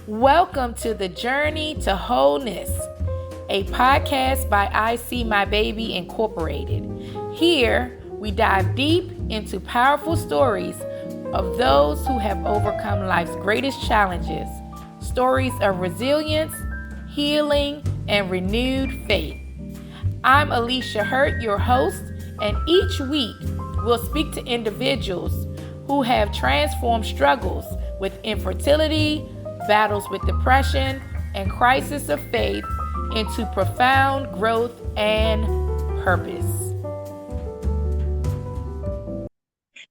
Welcome to the Journey to Wholeness, a podcast by I See My Baby Incorporated. Here, we dive deep into powerful stories of those who have overcome life's greatest challenges, stories of resilience, healing, and renewed faith. I'm Alicia Hurt, your host, and each week we'll speak to individuals who have transformed struggles with infertility, battles with depression, and crisis of faith into profound growth and purpose.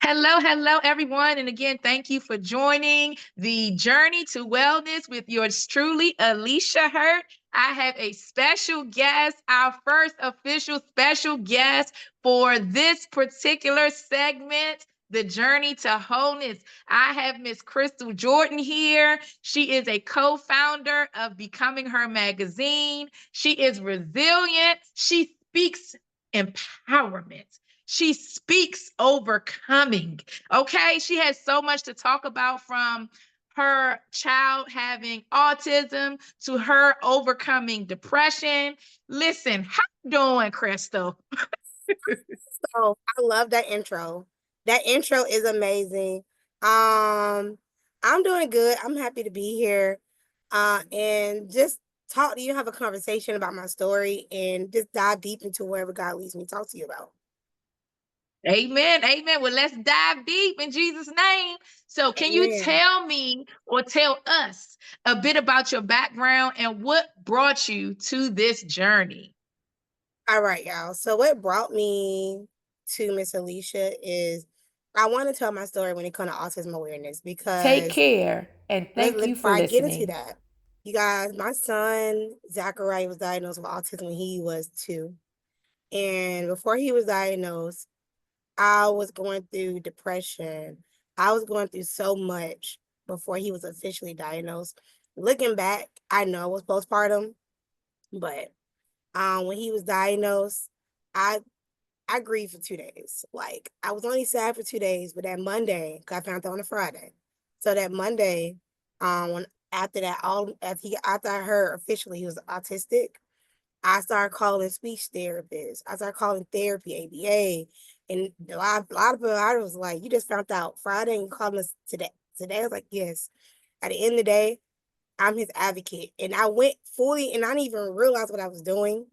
Hello, everyone. And again, thank you for joining the Journey to Wellness with yours truly, Alicia Hurt. I have a special guest, our first official special guest for this particular segment, the Journey to Wholeness. I have Miss Crystal Jordan here. She is a co-founder of Becoming Her magazine. She is resilient. She speaks empowerment. She speaks overcoming. Okay, she has so much to talk about, from her child having autism to her overcoming depression. Listen, how you doing, Crystal? So I love that intro. That intro is amazing. I'm doing good. I'm happy to be here. And just talk to you, have a conversation about my story, and just dive deep into wherever God leads me to talk to you about. Amen. Amen. Well, let's dive deep in Jesus' name. So, can you tell me or tell us a bit about your background and what brought you to this journey? All right, y'all. So what brought me to Miss Alicia is I want to tell my story when it comes to autism awareness, because Take care and thank you for before I get into listening. that, you guys, my son Zachariah was diagnosed with autism when he was 2. And before he was diagnosed, I was going through depression. I was going through so much before he was officially diagnosed. Looking back, I know it was postpartum, but when he was diagnosed, I grieved for 2 days. Like, I was only sad for 2 days, but that Monday, 'cause I found out on a Friday. So that Monday, when after that, after I heard officially he was autistic, I started calling speech therapists. I started calling therapy, ABA, and a lot of people. I was like, "You just found out Friday and you calling us today." Today, I was like, "Yes." At the end of the day, I'm his advocate, and I went fully, and I didn't even realize what I was doing.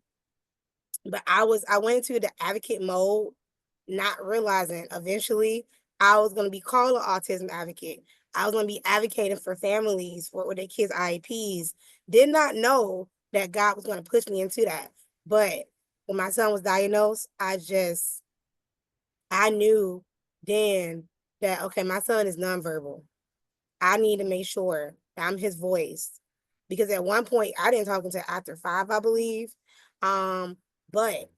But I went into the advocate mode, not realizing eventually I was going to be called an autism advocate. I was going to be advocating for families for their kids' IEPs. Did not know that God was going to push me into that. But when my son was diagnosed, I knew then that, okay, my son is nonverbal. I need to make sure that I'm his voice. Because at one point I didn't talk until after 5, I believe. But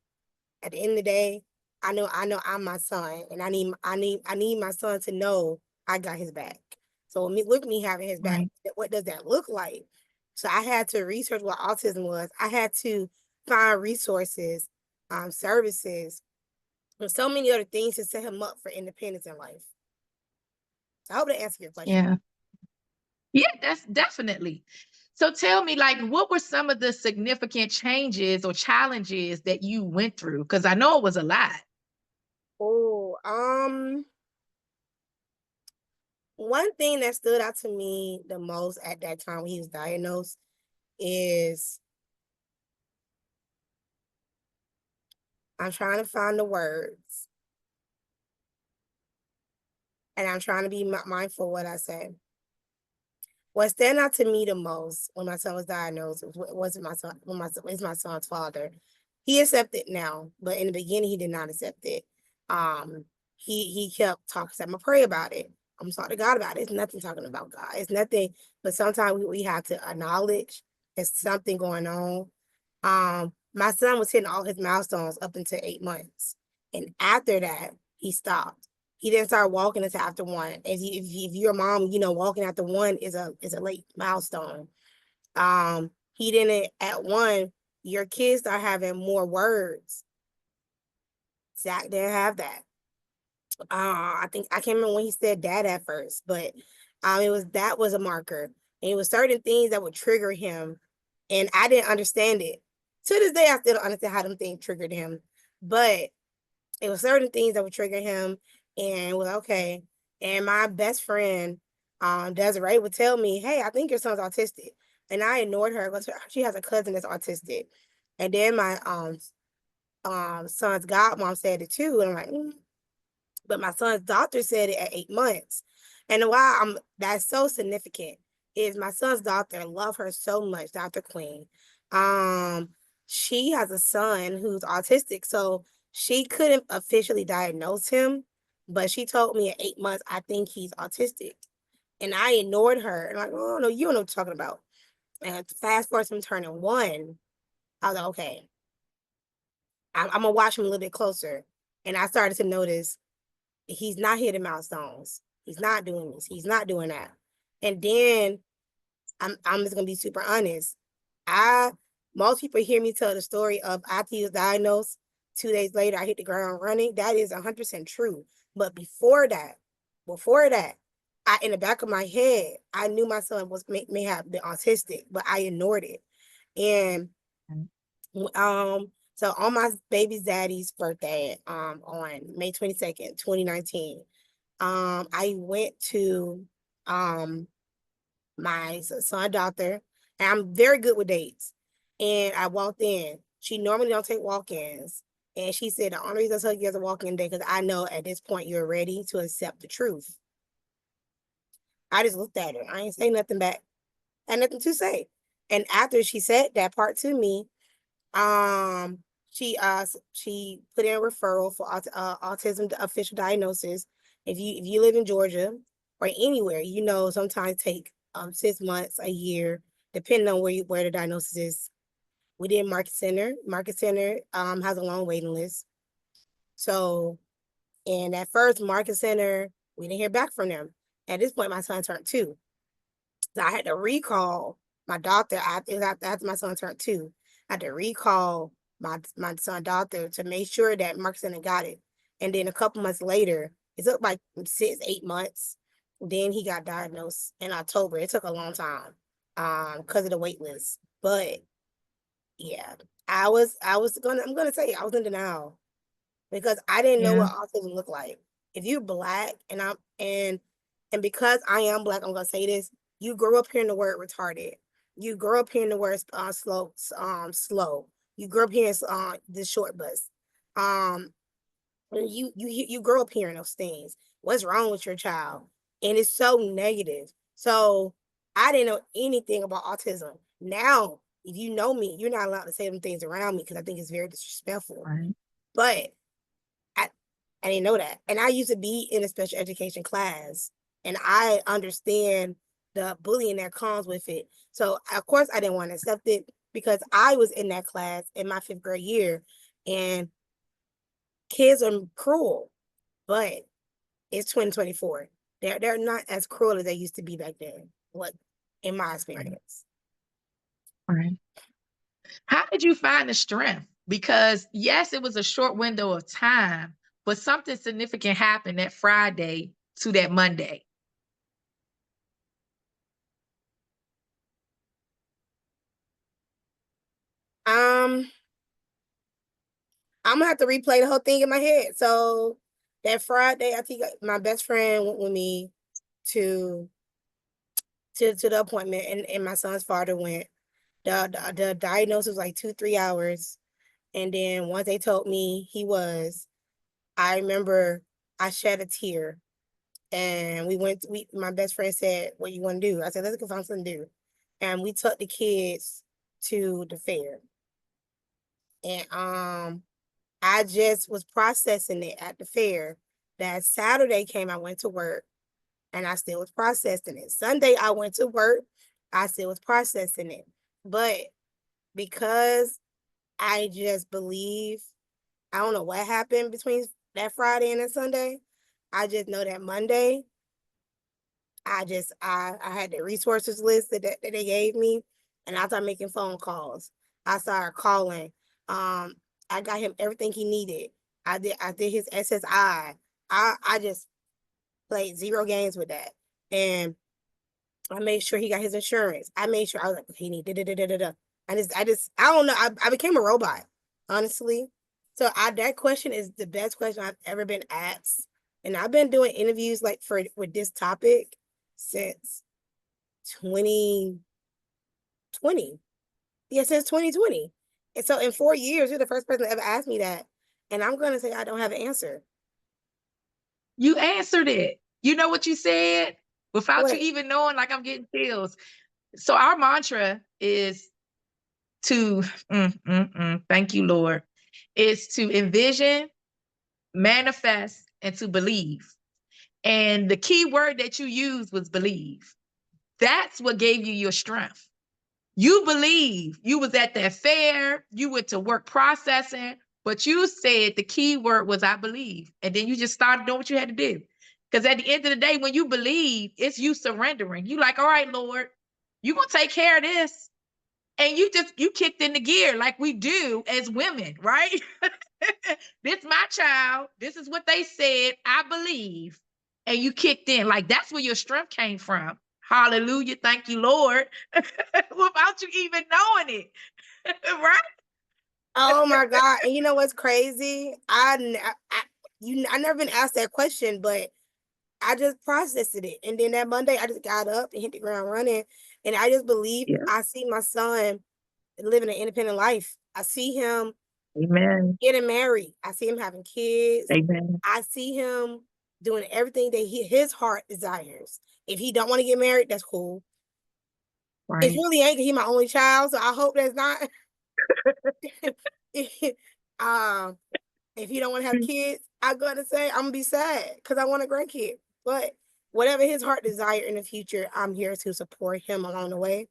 at the end of the day, I know I'm my son, and I need my son to know I got his back. So look me having his back, what does that look like? So I had to research what autism was. I had to find resources, services, and so many other things to set him up for independence in life. So I hope that answers your question. Yeah, that's definitely. So tell me, like, what were some of the significant changes or challenges that you went through? Because I know it was a lot. Oh, one thing that stood out to me the most at that time when he was diagnosed is, I'm trying to find the words, and I'm trying to be mindful of what I say. What stand out to me the most when my son was diagnosed wasn't my son. It's my son's father. He accepted now, but in the beginning he did not accept it. He kept talking. I'm gonna pray about it. I'm gonna talk to God about it. It's nothing talking about God. It's nothing. But sometimes we have to acknowledge there's something going on. My son was hitting all his milestones up until 8 months, and after that he stopped. He didn't start walking until after 1. If you're a mom, walking after 1 is a late milestone. He didn't at 1. Your kids start having more words. Zach didn't have that. I think I can't remember when he said dad at first, but that was a marker. And it was certain things that would trigger him, and I didn't understand it. To this day, I still don't understand how them things triggered him, but it was certain things that would trigger him, and was okay. And my best friend, Desiree, would tell me, "Hey, I think your son's autistic," and I ignored her because she has a cousin that's autistic. And then my son's godmom said it too, and I'm like, but my son's doctor said it at 8 months. And why that's so significant is my son's doctor, love her so much, Dr. Queen. She has a son who's autistic, so she couldn't officially diagnose him, but she told me at 8 months, I think he's autistic. And I ignored her. And I'm like, oh no, you don't know what you're talking about. And fast forward to him turning 1, I was like, okay, I'm gonna watch him a little bit closer. And I started to notice he's not hitting milestones. He's not doing this. He's not doing that. And then I'm just gonna be super honest. Most people hear me tell the story of after he was diagnosed, 2 days later, I hit the ground running. That is 100% true. But before that, in the back of my head, I knew my son may have been autistic, but I ignored it. And so on my baby daddy's birthday, on May 22nd, 2019, I went to my son doctor, and I'm very good with dates. And I walked in. She normally don't take walk-ins. And she said, the only reason I took you as a walk-in day, because I know at this point you're ready to accept the truth. I just looked at her. I ain't say nothing back. I had nothing to say. And after she said that part to me, she put in a referral for autism official diagnosis. If you live in Georgia or anywhere, sometimes take 6 months, a year, depending on where the diagnosis is. We did Market Center. Market Center has a long waiting list. So, and at first Market Center, we didn't hear back from them. At this point, my son turned 2. So I had to recall my doctor after my son turned 2. I had to recall my son doctor to make sure that Mark Center got it. And then a couple months later, it took like 6-8 months. Then he got diagnosed in October. It took a long time because of the wait list. But yeah, I'm gonna say I was in denial because I didn't know Yeah. what autism looked like. If you're Black and because I am Black, I'm gonna say this: you grow up hearing the word retarded. You grow up hearing the word slow. You grow up hearing the short bus. You grow up hearing those things. What's wrong with your child? And it's so negative. So I didn't know anything about autism. Now, if you know me, you're not allowed to say them things around me because I think it's very disrespectful. Right. But I didn't know that. And I used to be in a special education class, and I understand the bullying that comes with it. So, of course, I didn't want to accept it because I was in that class in my 5th grade year, and kids are cruel, but it's 2024. They're not as cruel as they used to be back then, what in my experience. Right. How did you find the strength? Because yes, it was a short window of time, but something significant happened that Friday to that Monday. I'm gonna have to replay the whole thing in my head. So that Friday, I think my best friend went with me to the appointment, and my son's father went. The diagnosis was like 2-3 hours, and then once they told me he was, I remember I shed a tear, and my best friend said, "What you want to do?" I said, "Let's go find something to do," and we took the kids to the fair, and I just was processing it at the fair. That Saturday came, I went to work, and I still was processing it. Sunday, I went to work, I still was processing it. But because I just believe, I don't know what happened between that Friday and that Sunday. I just know that Monday, I had the resources list that they gave me, and I started making phone calls. I started calling. I got him everything he needed. I did his SSI. I just played zero games with that. And I made sure he got his insurance. I made sure I was like, he need da da da da da da. I don't know. I became a robot, honestly. So that question is the best question I've ever been asked. And I've been doing interviews like with this topic since 2020. Yeah, since 2020. And so in 4 years, you're the first person to ever ask me that. And I'm gonna say I don't have an answer. You answered it. You know what you said without you What? even knowing, like I'm getting chills. So our mantra is to, thank you, Lord, is to envision, manifest, and to believe. And the key word that you used was believe. That's what gave you your strength. You believe. You was at that fair, you went to work processing, but you said the key word was I believe. And then you just started doing what you had to do. Because at the end of the day, when you believe, it's you surrendering. You like, all right, Lord, you're gonna take care of this. And you kicked in the gear like we do as women, right? This my child. This is what they said. I believe. And you kicked in. Like that's where your strength came from. Hallelujah. Thank you, Lord. Without you even knowing it. Right? Oh my God. And you know what's crazy? I never been asked that question, but I just processed it. And then that Monday, I just got up and hit the ground running. And I just believe Yeah. I see my son living an independent life. I see him Amen. getting married. I see him having kids. Amen. I see him doing everything that his heart desires. If he don't want to get married, that's cool. It's Right. really ain't 'cause he my only child, so I hope that's not. um, if he don't want to have kids, I'm gonna say I'm gonna be sad because I want a grandkid. But whatever his heart desire in the future, I'm here to support him along the way.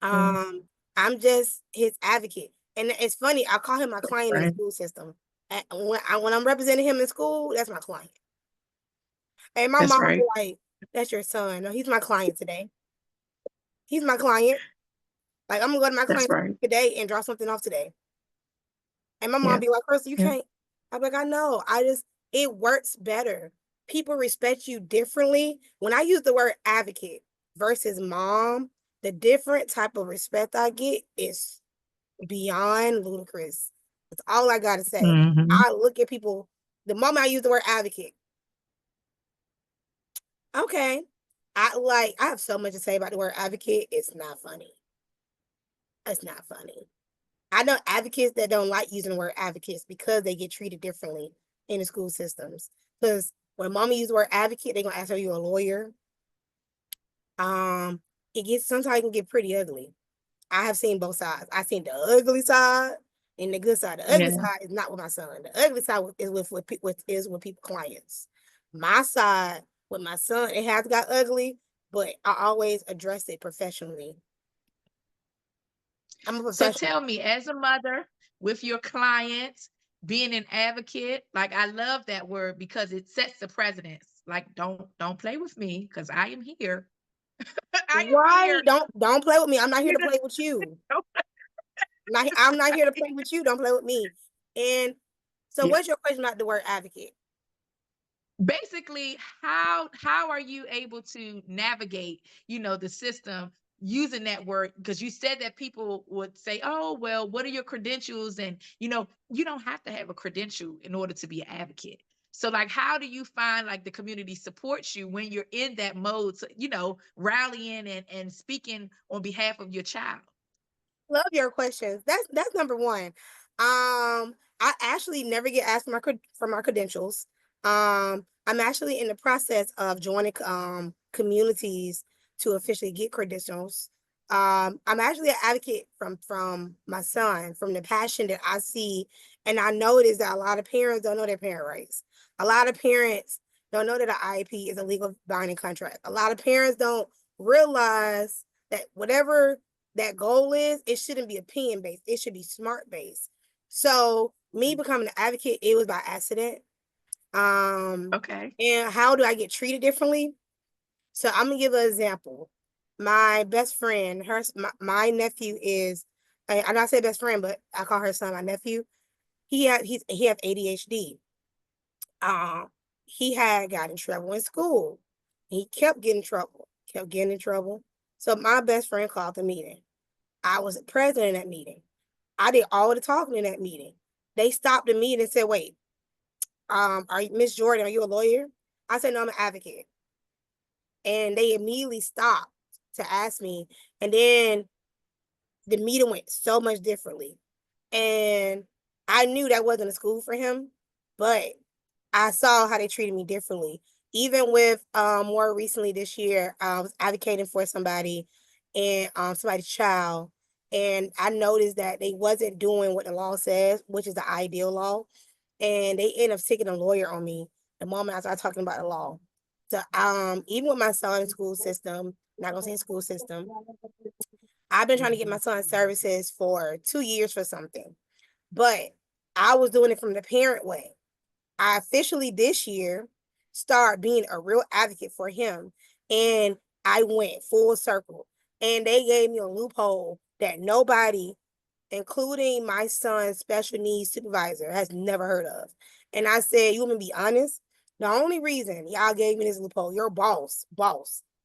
Mm, I'm just his advocate, and it's funny. I call him my client in the right. school system. When I'm representing him in school, that's my client. And my That's mom be right. like, "That's your son. No, he's my client today. He's my client. Like I'm gonna go to my That's client right. today and drop something off today." And my mom Yeah. be like, "Crystal, you Yeah. can't." I'm like, "I know. It works better. People respect you differently." When I use the word advocate versus mom, the different type of respect I get is beyond ludicrous. That's all I gotta say. Mm-hmm. I look at people the moment I use the word advocate. Okay. I have so much to say about the word advocate. It's not funny. It's not funny. I know advocates that don't like using the word advocates because they get treated differently in the school systems. Because when mama use the word advocate, they're gonna ask her, you a lawyer? Um, sometimes it can get pretty ugly. I have seen both sides. I've seen the ugly side and the good side. The ugly Yeah. side is not with my son. The ugly side is with people clients. My side with my son, it has got ugly, but I always address it professionally. I'm a So professional. tell me, as a mother with your clients, being an advocate, like I love that word because it sets the precedence. Like, don't play with me because I am here. I am Right? here. Don't play with me. I'm not here You to play with you. know? I'm not here to play with you. Don't play with me. And so, Yeah. what's your question about the word advocate? Basically, how are you able to navigate, the system using that word? Because you said that people would say, oh, well, what are your credentials? And you don't have to have a credential in order to be an advocate. So like how do you find like the community supports you when you're in that mode, so, rallying and speaking on behalf of your child? Love your questions. That's number one. I actually never get asked for my credentials. I'm actually in the process of joining communities to officially get credentials. I'm actually an advocate from my son, from the passion that I see, and I notice that a lot of parents don't know their parent rights. A lot of parents don't know that an IEP is a legal binding contract. A lot of parents don't realize that whatever that goal is, it shouldn't be opinion based. It should be smart based. So me becoming an advocate, it was by accident. Okay. And how do I get treated differently? So I'm gonna give an example. My best friend, my nephew is, I'm not say best friend, but I call her son my nephew. He have ADHD. Um, he had got in trouble in school. He kept getting in trouble, kept getting in trouble. So my best friend called the meeting. I was present in that meeting. I did all the talking in that meeting. They stopped the meeting and said, "Wait, are you Miss Jordan? Are you a lawyer?" I said, "No, I'm an advocate." And they immediately stopped to ask me, and then the meeting went so much differently. And I knew that wasn't a school for him, but I saw how they treated me differently. Even with more recently this year, I was advocating for somebody and somebody's child, and I noticed that they wasn't doing what the law says, which is the ideal law, and they end up sticking a lawyer on me the moment I started talking about the law. So even with my son school system, not gonna say school system, I've been trying to get my son services for 2 years for something, but I was doing it from the parent way. I officially this year started being a real advocate for him, and I went full circle. And they gave me a loophole that nobody, including my son's special needs supervisor, has never heard of. And I said, "You want me to be honest? The only reason y'all gave me this loophole, your boss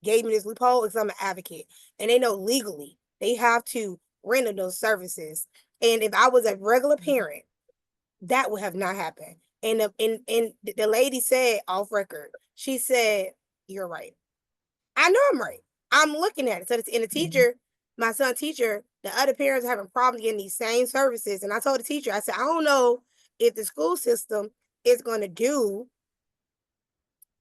gave me this loophole is I'm an advocate. And they know legally they have to render those services. And if I was a regular parent, that would have not happened." And the lady said off record, she said, "You're right." I know I'm right. I'm looking at it. So in the teacher, my son teacher, the other parents are having problems getting these same services. And I told the teacher, I said, "I don't know if the school system is going to do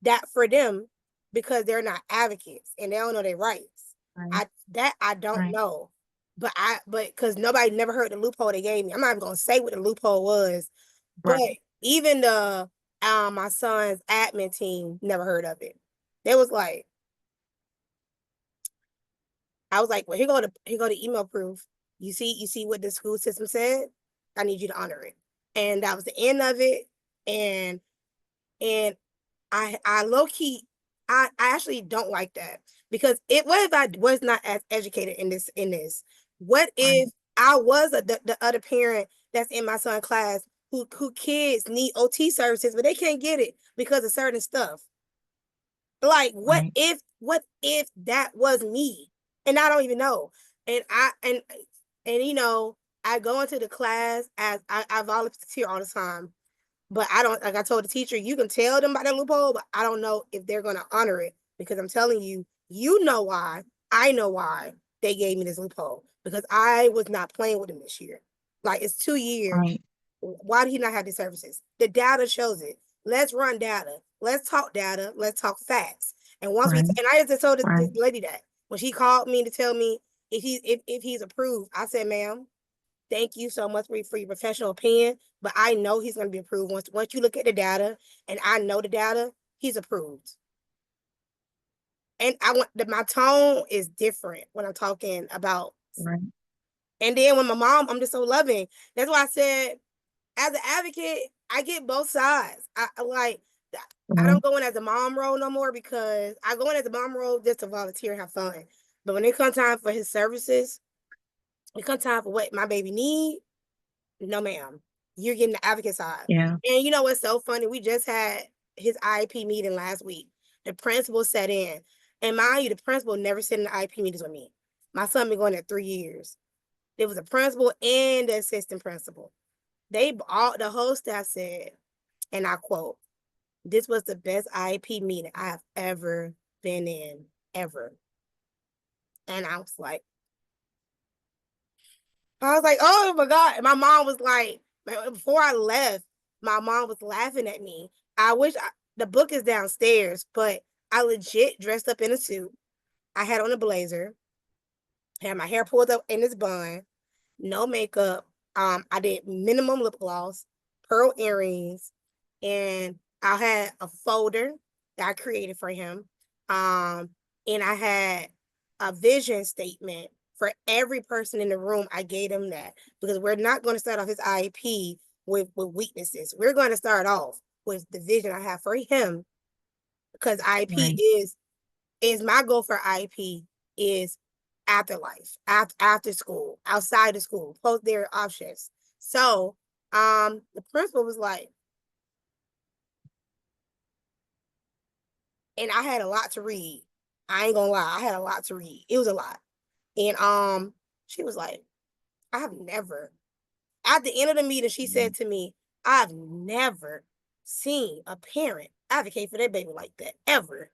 that for them because they're not advocates and they don't know their rights." Right. I don't Right. know. But because nobody never heard the loophole they gave me. I'm not even gonna say what the loophole was, but Right. even the my son's admin team never heard of it. They was like, I was like, "Well, here go the email proof. You see what the school system said? I need you to honor it." And that was the end of it. And and I low key, I actually don't like that because what if I was not as educated in this? What Right. if I was the other parent that's in my son's class who kids need OT services, but they can't get it because of certain stuff? Like, Right. what if that was me? And I don't even know. And I go into the class as I volunteer all the time. But I don't, like I told the teacher, you can tell them about that loophole, but I don't know if they're gonna honor it because I'm telling you, you know why. I know why they gave me this loophole because I was not playing with them this year. Like, it's 2 years. Right. Why did he not have these services? The data shows it. Let's run data. Let's talk data. Let's talk facts. And Right. and I just told Right. this lady that when she called me to tell me if he's approved, I said, "Ma'am, thank you so much for your professional opinion, but I know he's going to be approved once you look at the data, and I know the data, he's approved." And my tone is different when I'm talking about. Right. And then when my mom, I'm just so loving. That's why I said, as an advocate, I get both sides. I Right. don't go in as a mom role no more because I go in as a mom role just to volunteer and have fun. But when it comes time for his services, it comes time for what my baby need. No, ma'am. You're getting the advocate side. Yeah. And you know what's so funny? We just had his IEP meeting last week. The principal sat in. And mind you, the principal never sat in the IEP meetings with me. My son been going there 3 years. There was a principal and the assistant principal. The whole staff said, and I quote, "This was the best IEP meeting I have ever been in, ever." And I was like, "Oh my God." And my mom was like, before I left, my mom was laughing at me. The book is downstairs, but I legit dressed up in a suit. I had on a blazer, had my hair pulled up in this bun, no makeup. I did minimum lip gloss, pearl earrings, and I had a folder that I created for him. And I had a vision statement for every person in the room. I gave them that because we're not going to start off his IEP with weaknesses. We're going to start off with the vision I have for him because IEP Right. is my goal for IEP is afterlife, after school, outside of school, post their options. So the principal was like, and I had a lot to read. I ain't gonna lie, I had a lot to read. It was a lot. And she was like, I've never, at the end of the meeting, she said to me, I've never seen a parent advocate for their baby like that, ever.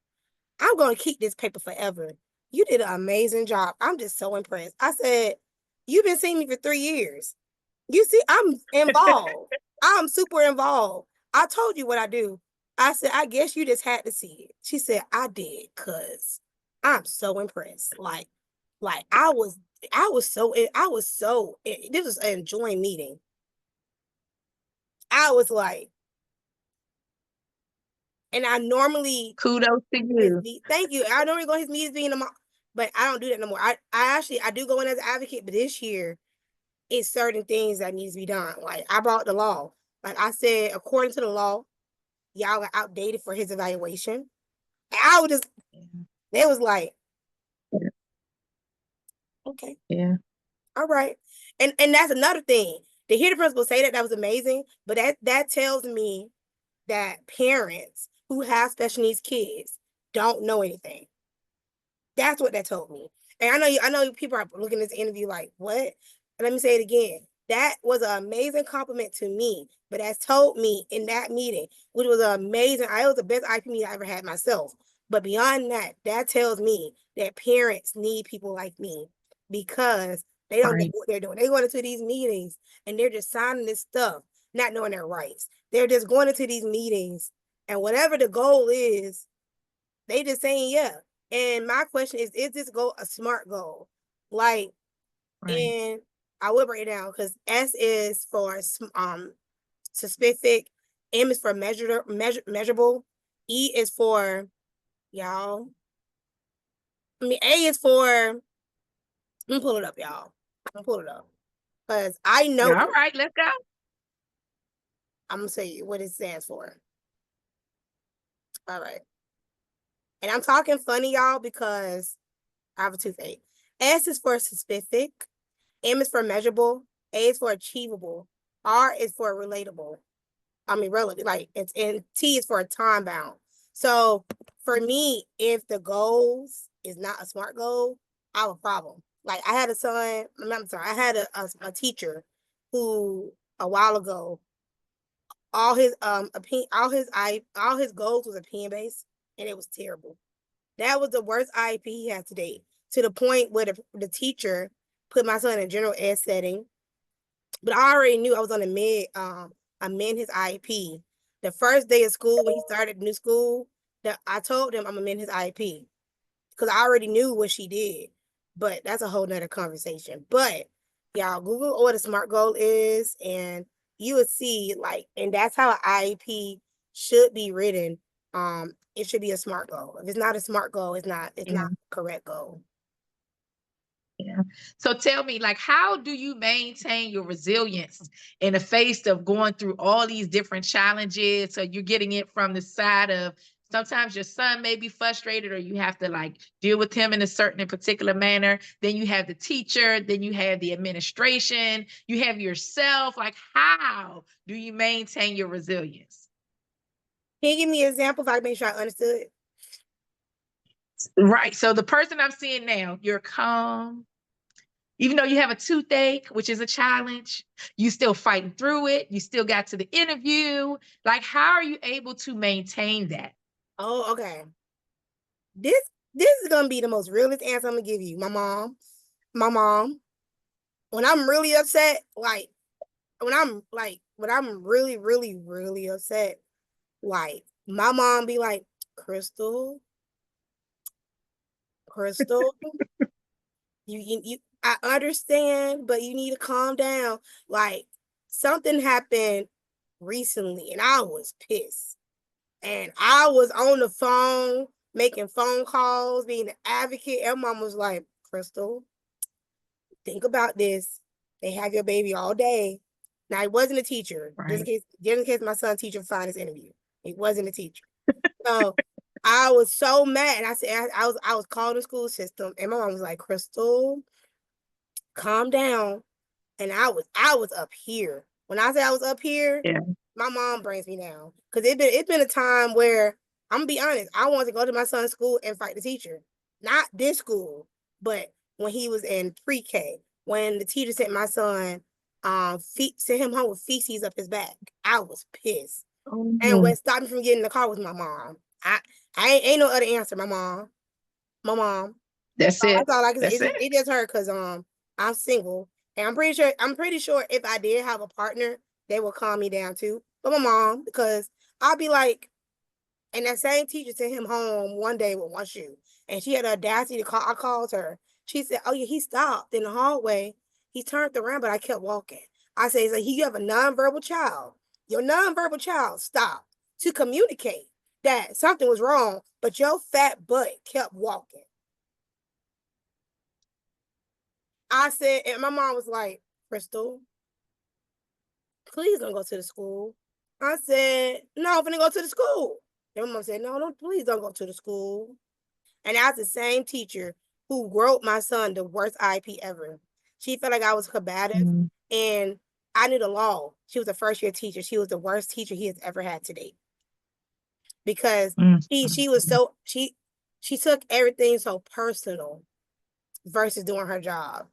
I'm gonna keep this paper forever. You did an amazing job. I'm just so impressed. I said, you've been seeing me for 3 years. You see, I'm involved. I'm super involved. I told you what I do. I said, I guess you just had to see it. She said, I did, cause I'm so impressed. Like this was an enjoying meeting. I was like, and I normally Kudos to you. thank you. I normally go to his meetings being a mom, but I don't do that no more. I do go in as an advocate, but this year it's certain things that needs to be done. Like I brought the law. Like I said, according to the law, y'all are outdated for his evaluation. And I was just, they was like, okay, Yeah. all right. And that's another thing. To hear the principal say that was amazing, but that tells me that parents who have special needs kids don't know anything. That's what that told me. And I know people are looking at this interview like, what? And let me say it again. That was an amazing compliment to me, but as told me in that meeting, which was amazing. It was the best IP meeting I ever had myself. But beyond that, that tells me that parents need people like me because they don't know what they're doing. They go into these meetings and they're just signing this stuff, not knowing their rights. They're just going into these meetings, and whatever the goal is, they just saying yeah. And my question is this goal a smart goal? Like, and I will break it down because S is for specific, M is for measurable, E is for y'all. I mean, A is for. Let me pull it up, y'all. I'm gonna pull it up because I know. All right, let's go. I'm gonna say what it stands for. All right, and I'm talking funny, y'all, because I have a toothache. S is for specific, M is for measurable, A is for achievable, R is for relatable. I mean, relative, like it's, and T is for a time bound. So for me, if the goals is not a smart goal, I have a problem. Like I had a son, I'm sorry, I had a teacher who a while ago, all his all his goals was opinion based, and it was terrible. That was the worst IEP he had to date, to the point where the teacher put my son in a general ed setting. But I already knew I was on amend his IEP. The first day of school when he started new school, that I told him I'm amend his IEP because I already knew what she did. But that's a whole nother conversation. But y'all Google what a SMART goal is, and you would see like, and that's how an IEP should be written. It should be a SMART goal. If it's not a SMART goal, it's not correct goal. Yeah. So tell me, like, how do you maintain your resilience in the face of going through all these different challenges? So you're getting it from the side of sometimes your son may be frustrated or you have to like deal with him in a certain and particular manner. Then you have the teacher, then you have the administration, you have yourself. Like, how do you maintain your resilience? Can you give me an example if I make sure I understood? Right. So the person I'm seeing now, you're calm. Even though you have a toothache, which is a challenge, you still fighting through it. You still got to the interview. Like, how are you able to maintain that? Oh, okay. This is gonna be the most realist answer I'm gonna give you. My mom, when I'm really upset, like when I'm really, really, really upset, like my mom be like, Crystal, you I understand, but you need to calm down. Like something happened recently and I was pissed. And I was on the phone making phone calls, being an advocate. And mom was like, Crystal, think about this. They have your baby all day. Now it wasn't a teacher, just in case my son's teacher find this interview. It wasn't a teacher. So I was so mad. And I said I was calling the school system, and my mom was like, Crystal, calm down. And I was up here. When I say I was up here, my mom brings me down. Because it's been a time where I'm gonna be honest, I wanted to go to my son's school and fight the teacher. not this school, but when he was in pre-K, when the teacher sent my son, sent him home with feces up his back. I was pissed. And Oh, what stopped me from getting in the car was my mom. I ain't no other answer. My mom. My mom. that's it. That's all I can say. That's it. It just hurt because I'm single. And I'm pretty sure if I did have a partner, they would calm me down too. But my mom, because I'll be like, and that same teacher sent him home one day with one shoe. And she had the audacity to call. I called her. She said, "Oh yeah, he stopped in the hallway. He turned around, but I kept walking." I said, "So you have a nonverbal child. Your nonverbal child stopped to communicate that something was wrong, but your fat butt kept walking." I said, and my mom was like, "Crystal, please don't go to the school." I said, "No, I'm gonna go to the school." And my mom said, "No, please don't go to the school." And that's the same teacher who wrote my son the worst IEP ever. She felt like I was combative, Mm, and I knew the law. She was a first year teacher. She was the worst teacher he has ever had to date because she was mm. so she took everything so personal versus doing her job.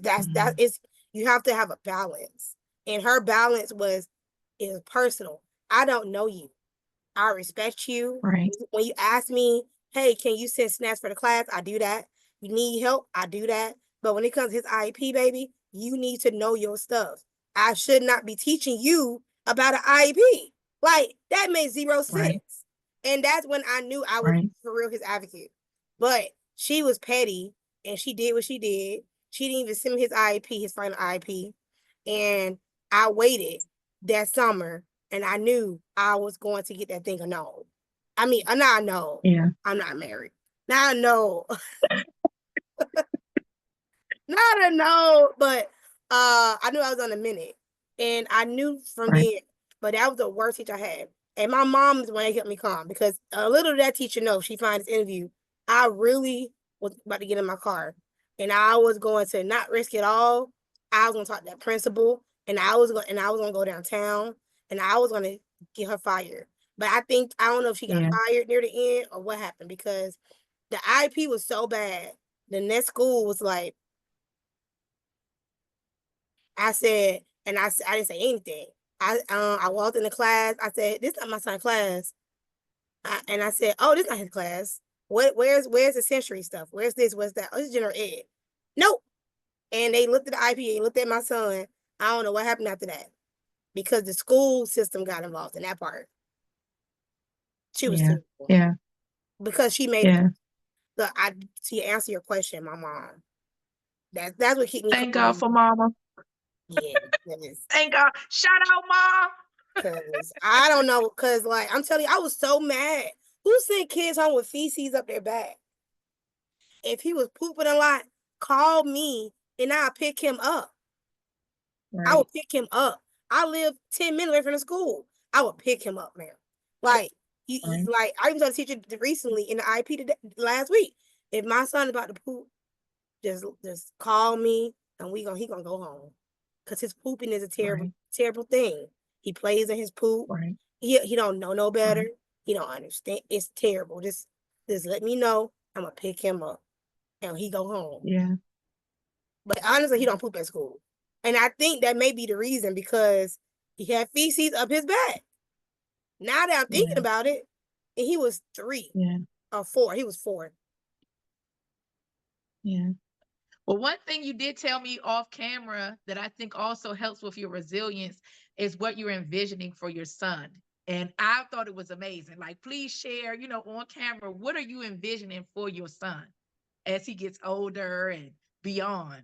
That Mm. is, you have to have a balance, and her balance is personal. I don't know you. I respect you. Right, When you ask me, hey, can you send snacks for the class? I do that. You need help? I do that. But when it comes to his IEP, baby, you need to know your stuff. I should not be teaching you about an IEP. Like, that made zero right, sense. And that's when I knew I was right. for real his advocate. But she was petty and she did what she did. She didn't even send me his IEP, his final IEP. And I waited that summer and I knew I was going to get that thing annulled. I mean, now I know Yeah, I'm not married. Now I know, not a no, but I knew I was on a minute, and I knew from right. then. But that was the worst teacher I had, and my mom is the one that kept me calm because a little did that teacher know. She finds this interview. I really was about to get in my car, and I was going to not risk it all. I was going to talk to that principal, and I was going to go downtown, and I was going to get her fired. But I don't know if she got Yeah, fired near the end or what happened because the IP was so bad. The next school was like, I said, and I didn't say anything. I walked in the class. I said, "This is not my son's class." And I said, "Oh, this is not his class. Where's the sensory stuff? Where's this? Where's that? Oh, this is general ed." Nope. And they looked at the IPA, looked at my son. I don't know what happened after that because the school system got involved in that part. She was yeah, too yeah, because she made a. yeah. So I to answer your question, my mom. That's what kept me Thank calm. God for mama. Yeah, Thank God. Shout out, mom. because I don't know. Because like I'm telling you, I was so mad. Who sent kids home with feces up their back? If he was pooping a lot, call me and I'll pick him up. I Right, would pick him up. I live 10 minutes away from the school. I would pick him up, man. Like right. like I even told a teacher recently in the IP today, last week. If my son is about to poop, just call me and he gonna go home. Cause his pooping is a terrible, Right, terrible thing. He plays in his poop. right, He don't know no better. right. He don't understand. It's terrible. Just let me know. I'm gonna pick him up and he go home. Yeah, But honestly, he don't poop at school. And I think that may be the reason because he had feces up his back. Now that I'm thinking yeah, about it, and he was 3 yeah, or 4. He was 4. yeah. Well, one thing you did tell me off camera that I think also helps with your resilience is what you're envisioning for your son. And I thought it was amazing. Like, please share, on camera, what are you envisioning for your son as he gets older and beyond?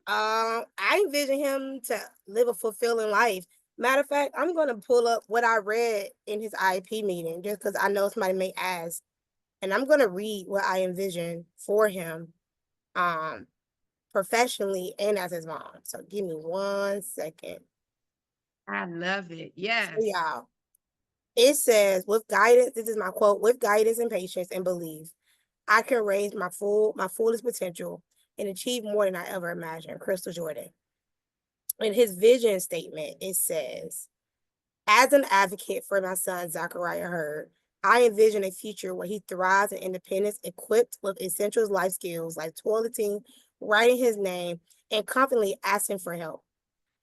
I envision him to live a fulfilling life. Matter of fact, I'm gonna pull up what I read in his IEP meeting just because I know somebody may ask, and I'm gonna read what I envision for him, um, professionally and as his mom. So give me 1 second. I love it. So Yes. y'all, it says, with guidance, this is my quote, with guidance and patience and belief, I can raise my fullest potential and achieve more than I ever imagined. Crystal Jordan. In his vision statement, it says, as an advocate for my son, Zachariah Hurd, I envision a future where he thrives in independence, equipped with essential life skills like toileting, writing his name, and confidently asking for help.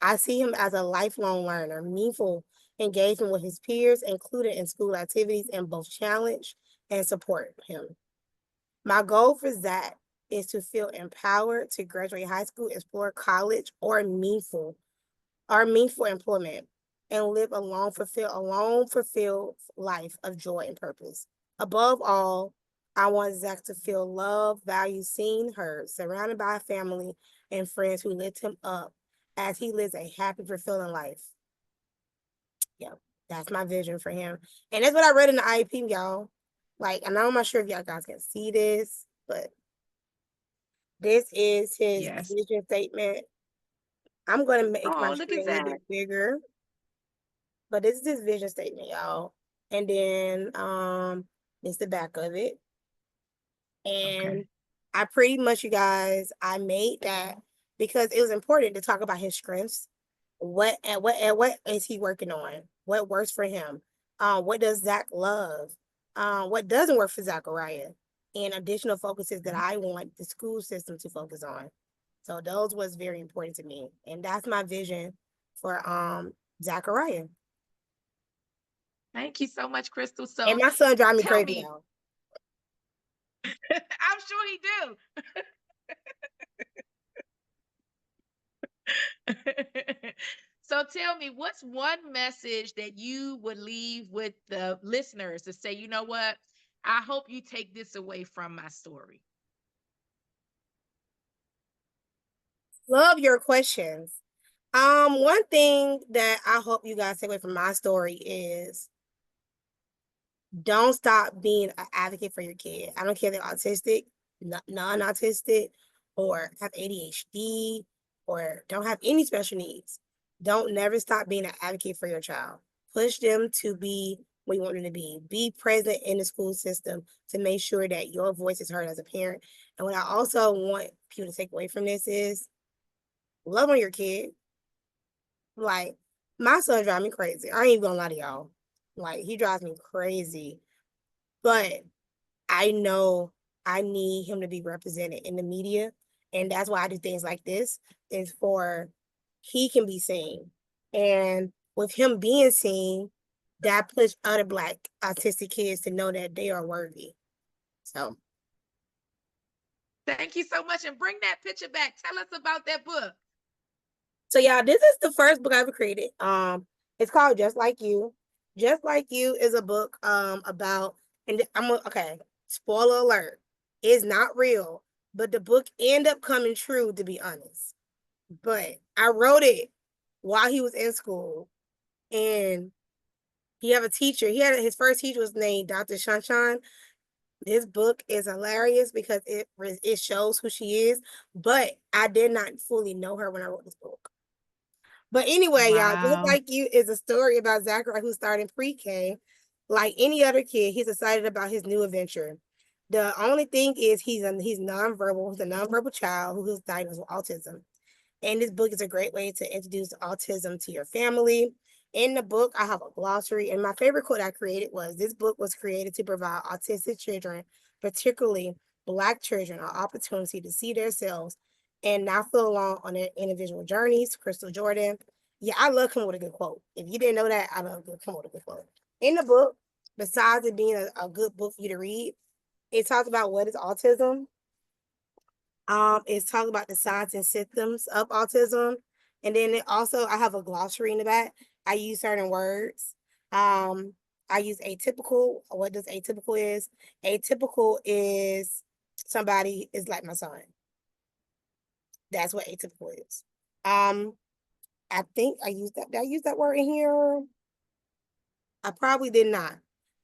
I see him as a lifelong learner, meaningful engagement with his peers, included in school activities, and both challenge and support him. My goal for Zach is to feel empowered to graduate high school, explore college, or meaningful employment, and live a long fulfilled life of joy and purpose. Above all, I want Zach to feel love, value, seen, heard, surrounded by a family and friends who lift him up as he lives a happy, fulfilling life. Yeah, that's my vision for him. And that's what I read in the IEP, y'all. Like, and I'm not sure if y'all guys can see this, but this is his Yes. vision statement. I'm going to make my Oh, look screen at a little that. bit bigger, but this is his vision statement, y'all. And then it's the back of it. And Okay. I pretty much, you guys, I made that because it was important to talk about his strengths. What is he working on? What works for him? What does Zach love? What doesn't work for Zachariah? And additional focuses that I want the school system to focus on. So those was very important to me. And that's my vision for Zachariah. Thank you so much, Crystal. And So my son drive me tell crazy, me, y'all. I'm sure he do. So tell me, what's one message that you would leave with the listeners to say, you know what? I hope you take this away from my story. Love your questions. One thing that I hope you guys take away from my story is don't stop being an advocate for your kid. I don't care if they're autistic, non-autistic, or have ADHD, or don't have any special needs. Don't never stop being an advocate for your child. Push them to be what you want them to be. Be present in the school system to make sure that your voice is heard as a parent. And what I also want people to take away from this is love on your kid. Like, my son drives me crazy. I ain't even gonna lie to y'all. Like, he drives me crazy. But I know I need him to be represented in the media. And that's why I do things like this, is for he can be seen. And with him being seen, that puts other Black autistic kids to know that they are worthy. So Thank you so much. And bring that picture back. Tell us about that book. yeah, this is the first book I ever created. It's called Just Like You. Just Like You is a book about, and okay, spoiler alert, it's not real, but the book ended up coming true, to be honest. But I wrote it while he was in school, and he had a teacher. His first teacher was named Dr. Shanshan. This book is hilarious because it shows who she is, but I did not fully know her when I wrote this book. But anyway, y'all, Just Wow. Like You is a story about Zachariah who's starting pre-K. Like any other kid, he's excited about his new adventure. The only thing is he's nonverbal. He's a nonverbal child who is diagnosed with autism. And this book is a great way to introduce autism to your family. In the book, I have a glossary, and my favorite quote I created was, "This book was created to provide autistic children, particularly Black children, an opportunity to see themselves and not feel alone on their individual journeys." Crystal Jordan. Yeah, I love coming with a good quote. If you didn't know that, I love coming with a good quote. In the book, besides it being a good book for you to read, it talks about what is autism. It's talking about the signs and symptoms of autism. And then I have a glossary in the back. I use certain words. Um, I use atypical. What does atypical is? Atypical is somebody is like my son. That's what atypical is. Um, I think I used that. Did I use that word in here? I probably did not.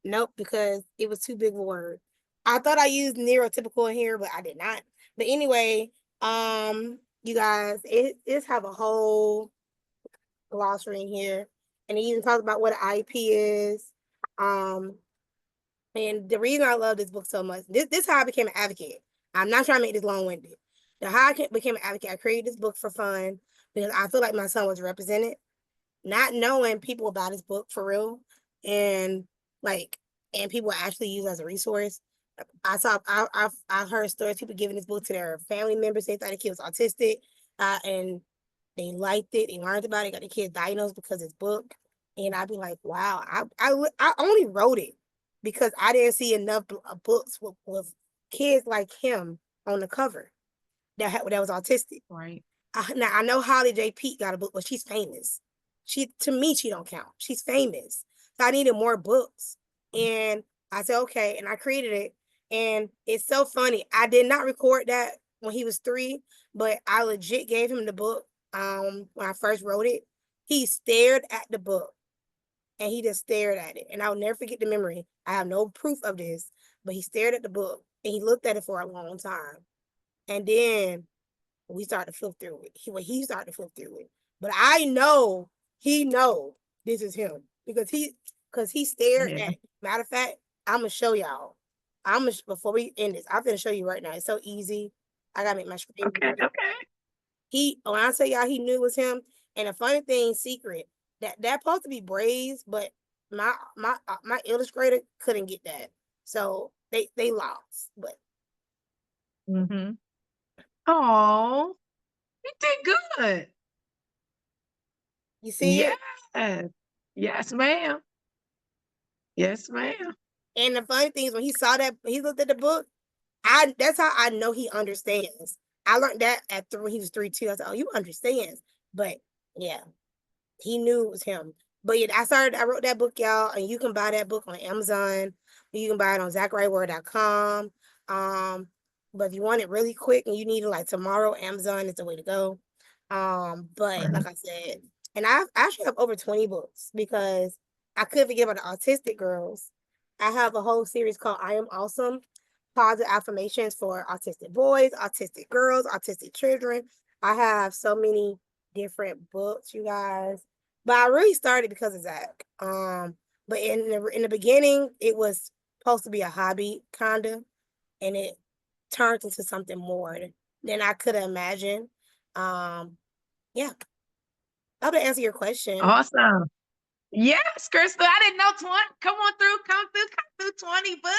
Nope, because it was too big of a word. I thought I used neurotypical in here, but I did not. But anyway, you guys, it's have a whole glossary in here, and it even talks about what an IEP is. Um, and the reason I love this book so much, this how I became an advocate. I'm not trying to make this long winded. The how I became an advocate, I created this book for fun because I feel like my son was represented, not knowing people about his book for real. And like and people actually use it as a resource. I've heard stories people giving this book to their family members. They thought the kid was autistic, and they liked it. They learned about it. Got the kid diagnosed because of this book, and I'd be like, wow. I only wrote it because I didn't see enough books with kids like him on the cover that was autistic. Right. Now I know Holly J. Pete got a book, but she's famous. To me, she don't count. She's famous. So I needed more books. And I said, okay. And I created it. And it's so funny. I did not record that when he was 3, but I legit gave him the book when I first wrote it. He stared at the book and he just stared at it. And I'll never forget the memory. I have no proof of this, but he stared at the book and he looked at it for a long time. And then we started to flip through it. He started to flip through it. But I know he know this is him because he stared at it. Matter of fact, I'm gonna show y'all. Before we end this, I'm gonna show you right now. It's so easy. I gotta make my screen. Okay. When I tell y'all he knew it was him, and a funny thing, secret, that supposed to be braids, but my illustrator couldn't get that. So they lost. But Mm-hmm. Oh, you did good. you see it? Yes. Yes, ma'am. Yes, ma'am. And the funny thing is when he saw that, he looked at the book, that's how I know he understands. I learned that at 3 when he was 3 too. I said, oh, you understands. But yeah, he knew it was him. But yeah, I wrote that book, y'all, and you can buy that book on Amazon. You can buy it on ZachariahWord.com. But if you want it really quick and you need it like tomorrow, Amazon is the way to go. But like I said, and I actually have over 20 books because I couldn't forget about the autistic girls. I have a whole series called I Am Awesome, positive affirmations for autistic boys, autistic girls, autistic children. I have so many different books, you guys. But I really started because of Zach. But in the beginning, it was supposed to be a hobby, kinda, and it turned into something more than I could imagine. Yeah, I hope to answer your question. Awesome. Yes, Crystal. I didn't know 20. Come through 20 books.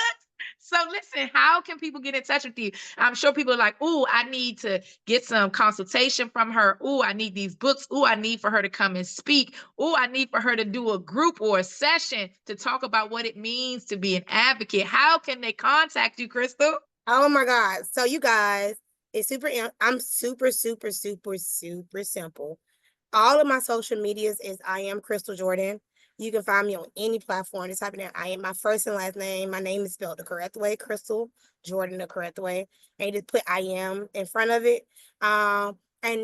So listen, how can people get in touch with you? I'm sure people are like, oh, I need to get some consultation from her. Oh, I need these books. Oh, I need for her to come and speak. Oh, I need for her to do a group or a session to talk about what it means to be an advocate. How can they contact you, Crystal? Oh my God. So you guys, I'm super simple. All of my social medias is I am Crystal Jordan. You can find me on any platform. Just type in I am my first and last name. My name is spelled the correct way, Crystal Jordan, the correct way. And you just put I am in front of it. And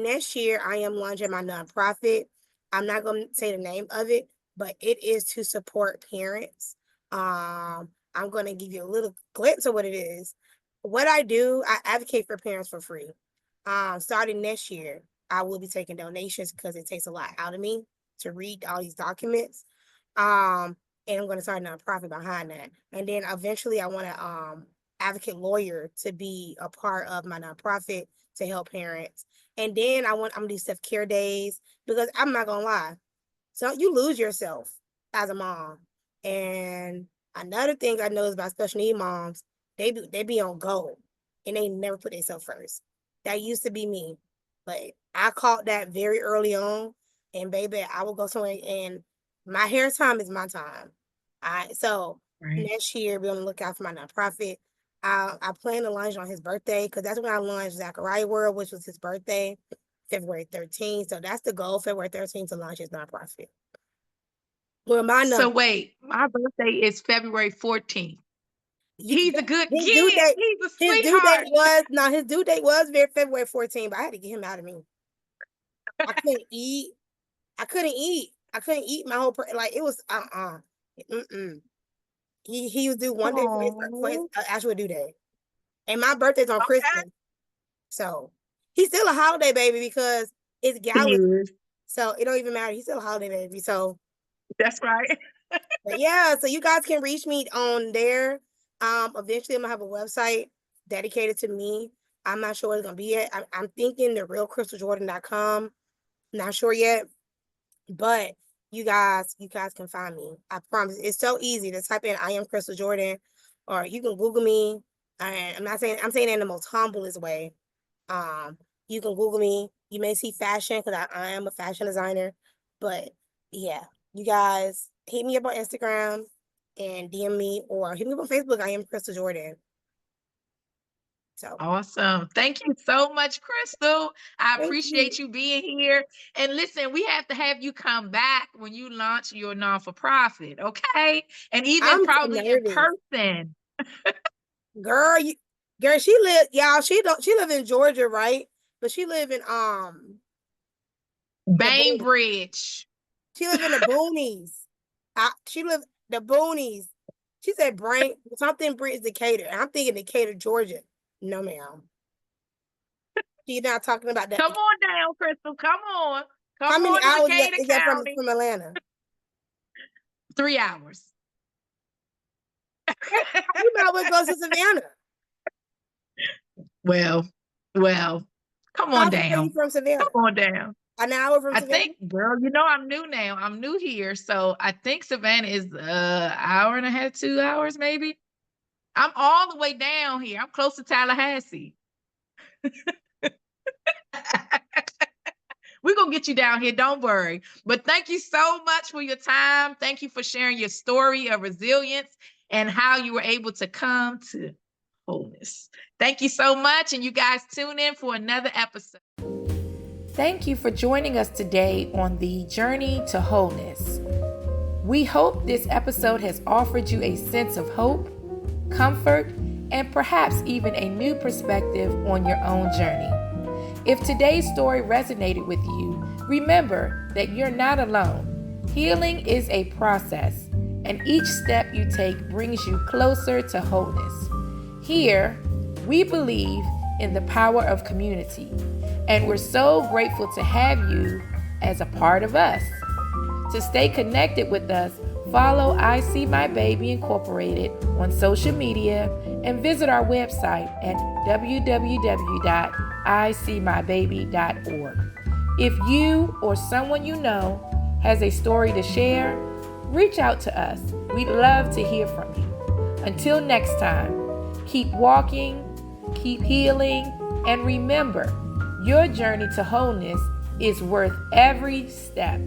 next year I am launching my nonprofit. I'm not going to say the name of it, but it is to support parents. I'm going to give you a little glimpse of what it is. What I do, I advocate for parents for free. Starting next year, I will be taking donations because it takes a lot out of me to read all these documents. And I'm going to start a nonprofit behind that. And then eventually I want to advocate lawyer to be a part of my nonprofit to help parents. And then I'm gonna do self-care days because I'm not gonna lie. So you lose yourself as a mom. And another thing I know is about special need moms, they be on go and they never put themselves first. That used to be me. But I caught that very early on. And baby, I will go somewhere and my hair time is my time. So Right. next year be on the lookout for my nonprofit. I plan to launch on his birthday because that's when I launched Zachariah World, which was his birthday, February 13th. So that's the goal, February 13th, to launch his nonprofit. Well, So wait, my birthday is February 14th. He's a good his kid. due date, He's a his due date sweetheart. his due date was February 14th, but I had to get him out of me. I couldn't eat. I couldn't eat my whole like it was He was due one day for his Oh, actual due date, and my birthday's on okay. Christmas, so he's still a holiday baby because it's He gala. is. So it don't even matter. He's still a holiday baby. So That's right. but yeah, so you guys can reach me on there. Eventually I'm gonna have a website dedicated to me. I'm not sure what it's gonna be yet. I'm thinking the realcrystaljordan.com. Not sure yet, but you guys can find me. I promise. It's so easy to type in I am Crystal Jordan, or you can Google me. And I'm saying it in the most humblest way. You can Google me. You may see fashion because I am a fashion designer. But yeah, you guys hit me up on Instagram and DM me, or hit me up on Facebook. I am Crystal Jordan. So Awesome. Thank you so much, Crystal. I thank appreciate you. you being here. And listen, we have to have you come back when you launch your non-for-profit, okay? And even I'm so probably in nervous. person. Girl, she live in Georgia, right? But she live in the boonies. Bainbridge. She live in the boonies. She live the boonies. She said brain something Bridge Decatur. I'm thinking Decatur, Georgia. No, ma'am. She's not talking about that. Come on down, Crystal. Come on. How Come many on to hours Decatur is that County. from Atlanta? 3 hours. You might well go to Savannah. Well, come How on far are you down. from Savannah? Come on down. An hour from I Savannah? think, girl, I'm new now. I'm new here. So I think Savannah is hour and a half, 2 hours maybe. I'm all the way down here. I'm close to Tallahassee. We're going to get you down here. Don't worry. But thank you so much for your time. Thank you for sharing your story of resilience and how you were able to come to wholeness. Thank you so much. And you guys tune in for another episode. Thank you for joining us today on the journey to wholeness. We hope this episode has offered you a sense of hope, comfort, and perhaps even a new perspective on your own journey. If today's story resonated with you, remember that you're not alone. Healing is a process, and each step you take brings you closer to wholeness. Here, we believe in the power of community, and we're so grateful to have you as a part of us. To stay connected with us, follow I See My Baby Incorporated on social media and visit our website at www.iseemybaby.org. If you or someone you know has a story to share, reach out to us. We'd love to hear from you. Until next time, keep walking, keep healing, and remember, your journey to wholeness is worth every step.